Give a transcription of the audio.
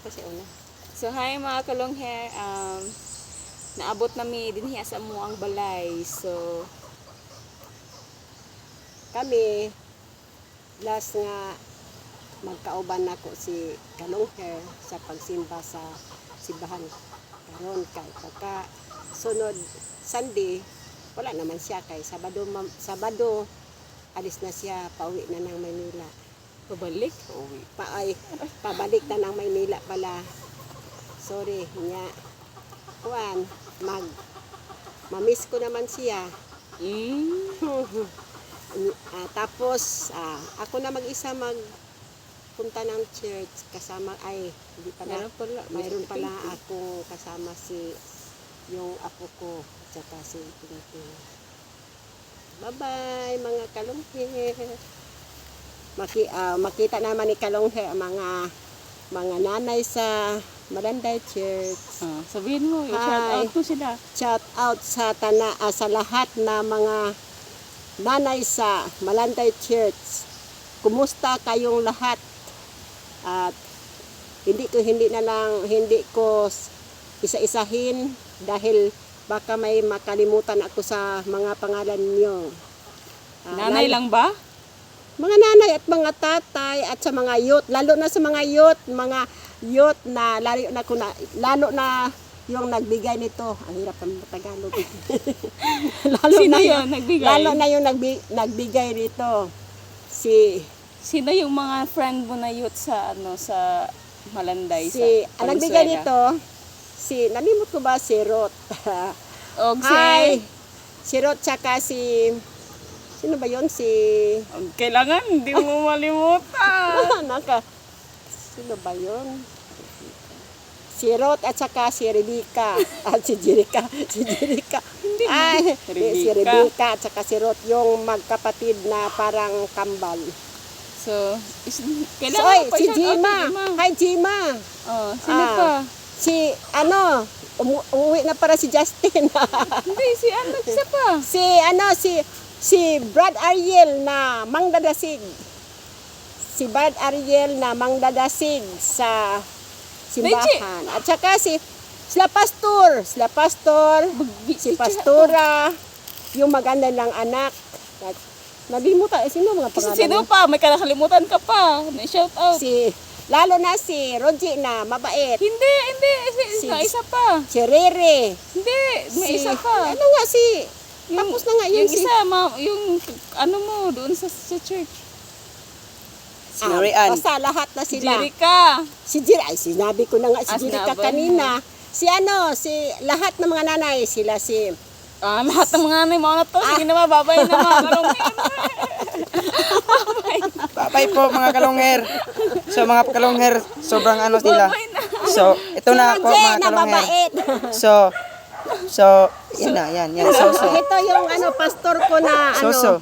kasi una. So hi mga kalongher, naabot nami din hiya sa mo ang balay. So Kami, last nga magkauban nako si Kalongher sa pagsimba sa simbahan. Karon kay pagka sunod Sunday, wala naman siya kay Sabado alis na siya, pauwi na ng Maynila. pabalik. Pabalik na ng Maynila pala. Sorry, niya. Kuan, mamiss ko naman siya. Tapos, ako na mag-isa punta ng church kasama, hindi pala, mayroon pala ako kasama yung apo ko, tsaka si Tintin. Bye-bye, mga kalongher. Makita naman ni Kalongher mga nanay sa Malanday Church. Sabihin mo, Hi. shout out ko sila. Shout out sa lahat na mga nanay sa Malanday Church. Kumusta kayong lahat? At hindi ko isa-isahin dahil baka may makalimutan ako sa mga pangalan niyo. Nanay lang ba? Mga nanay at mga tatay at sa mga youth, lalo na sa mga youth na lalo na yung nagbigay nito. Ang hirap ng Tagalog. Sino yung nagbigay? Lalo na yung nagbigay nito. Sino yung mga friend mo na youth sa sa Malanday sa ang nagbigay nito, nalimot ko ba si Rot? Hi! Si Rot tsaka sino ba yun? Kailangan, hindi mo malimutan. Sino ba yun? Si Rot at saka si Rebecca. At si Jerica. Hindi Si Rebecca at saka si Rot, yung magkapatid na parang kambal. So, kailangan si Jima. Hi, Jima. Sino pa? Uuwi na para si Justin. Hindi, isa pa. Si Brad Ariel na mangdadasig. Si Brad Ariel na mangdadasig sa simbahan. At saka sila pastor, si Pastora, yung maganda lang anak. Nalimutan, sino mga pangalan? Sino pa? May nakalimutan ka pa. Shout out. Lalo na si Rogie na mabait. Hindi. Isa pa. Si Rere. Hindi, may isa pa. Ano nga tapos na nga yun. Yung isa, yung ano mo, doon sa church. Basta lahat na sila. Jerica. Sinabi ko na nga si Jerica kanina. Lahat ng mga nanay, Lahat ng mga nanay, mga na to. Sige naman, babay na mga kalongher. Babay po mga kalongher. So mga kalongher, sobrang nila. So, ito na po mga kalongher. So, yan. So. Ito yung pastor ko na So.